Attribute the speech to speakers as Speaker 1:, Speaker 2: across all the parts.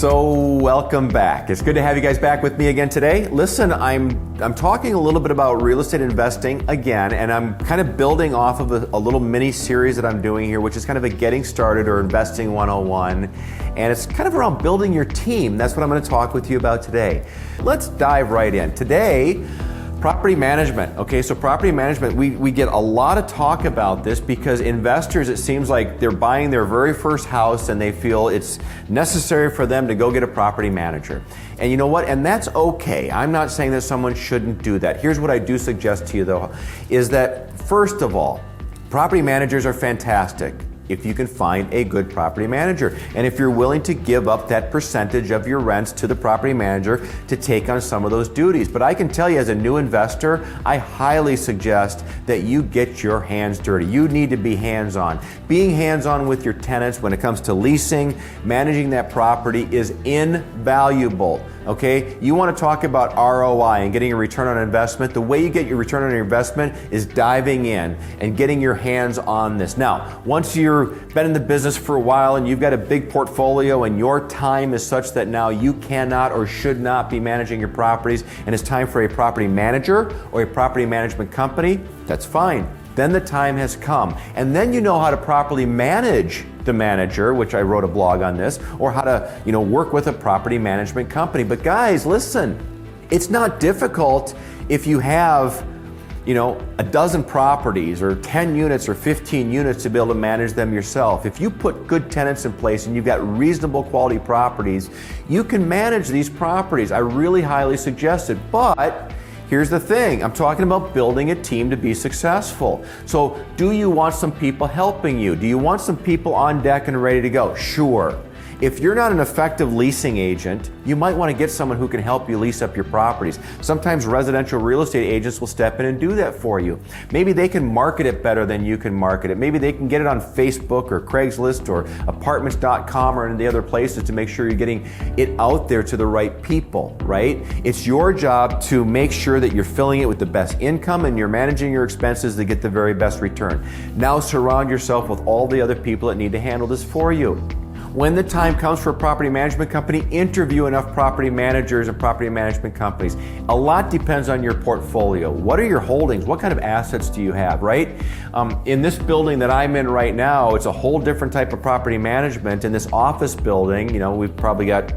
Speaker 1: So welcome back. It's good to have you guys back with me again today. Listen, I'm talking a little bit about real estate investing again, and I'm kind of building off of a little mini series that I'm doing here, which is kind of a getting started or investing 101. And it's kind of around building your team. That's what I'm going to talk with you about today. Let's dive right in. Today, property management. Okay, so property management, we get a lot of talk about this because investors, it seems like they're buying their very first house and they feel it's necessary for them to go get a property manager. And you know what? And that's okay. I'm not saying that someone shouldn't do that. Here's what I do suggest to you though, is that first of all, property managers are fantastic if you can find a good property manager. And if you're willing to give up that percentage of your rents to the property manager to take on some of those duties. But I can tell you as a new investor, I highly suggest that you get your hands dirty. You need to be hands-on. Being hands-on with your tenants when it comes to leasing, managing that property is invaluable. Okay, you want to talk about ROI and getting a return on investment. The way you get your return on your investment is diving in and getting your hands on this. Now, once you've been in the business for a while and you've got a big portfolio and your time is such that now you cannot or should not be managing your properties and it's time for a property manager or a property management company, that's fine. Then the time has come. And then you know how to properly manage the manager, which I wrote a blog on this, or how to, work with a property management company. But guys, listen, it's not difficult if you have, a dozen properties or 10 units or 15 units to be able to manage them yourself. If you put good tenants in place and you've got reasonable quality properties, you can manage these properties. I really highly suggest it, but here's the thing, I'm talking about building a team to be successful. So do you want some people helping you? Do you want some people on deck and ready to go? Sure. If you're not an effective leasing agent, you might want to get someone who can help you lease up your properties. Sometimes residential real estate agents will step in and do that for you. Maybe they can market it better than you can market it. Maybe they can get it on Facebook or Craigslist or apartments.com or any of the other places to make sure you're getting it out there to the right people, right? It's your job to make sure that you're filling it with the best income and you're managing your expenses to get the very best return. Now surround yourself with all the other people that need to handle this for you. When the time comes for a property management company, interview enough property managers and property management companies. A lot depends on your portfolio. What are your holdings? What kind of assets do you have, right? In this building that I'm in right now, it's a whole different type of property management. In this office building, we've probably got,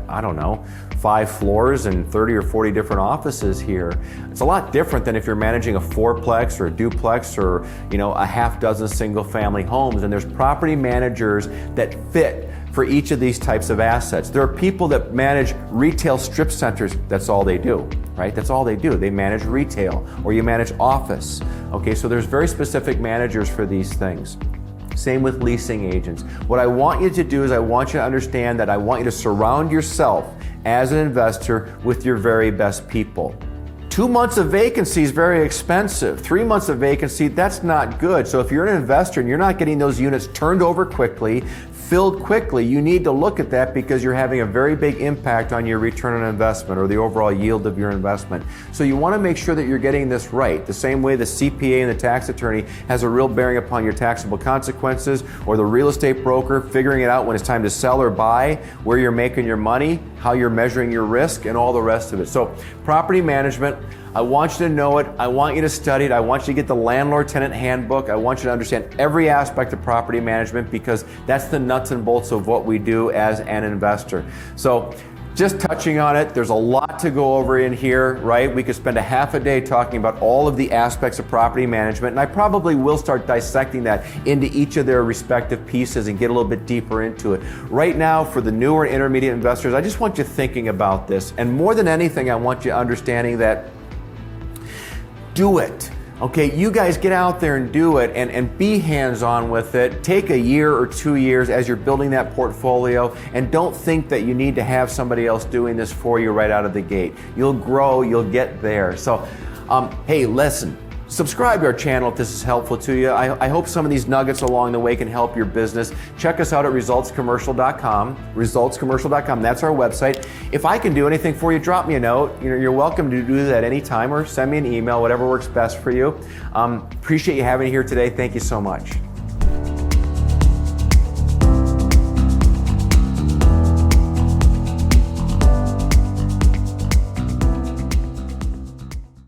Speaker 1: 5 floors and 30 or 40 different offices here. It's a lot different than if you're managing a fourplex or a duplex or, a half dozen single family homes. And there's property managers that fit for each of these types of assets. There are people that manage retail strip centers. That's all they do, right? That's all they do. They manage retail, or you manage office. Okay, so there's very specific managers for these things. Same with leasing agents. What I want you to do is I want you to understand that I want you to surround yourself as an investor with your very best people. 2 months of vacancy is very expensive. 3 months of vacancy, that's not good. So if you're an investor and you're not getting those units turned over quickly, filled quickly, you need to look at that because you're having a very big impact on your return on investment or the overall yield of your investment. So you want to make sure that you're getting this right. The same way the CPA and the tax attorney has a real bearing upon your taxable consequences, or the real estate broker figuring it out when it's time to sell or buy, where you're making your money, how you're measuring your risk, and all the rest of it. So property management, I want you to know it. I want you to study it. I want you to get the landlord-tenant handbook. I want you to understand every aspect of property management because that's the nuts and bolts of what we do as an investor. So just touching on it, there's a lot to go over in here, right? We could spend a half a day talking about all of the aspects of property management, and I probably will start dissecting that into each of their respective pieces and get a little bit deeper into it. Right now, for the newer and intermediate investors, I just want you thinking about this, and more than anything, I want you understanding that do it. Okay, you guys get out there and do it and be hands-on with it. Take a year or 2 years as you're building that portfolio, and don't think that you need to have somebody else doing this for you right out of the gate. You'll grow, you'll get there. So, hey, listen, subscribe to our channel if this is helpful to you. I hope some of these nuggets along the way can help your business. Check us out at resultscommercial.com, resultscommercial.com. That's our website. If I can do anything for you, drop me a note. You're welcome to do that anytime, or send me an email, whatever works best for you. Appreciate you having me here today. Thank you so much.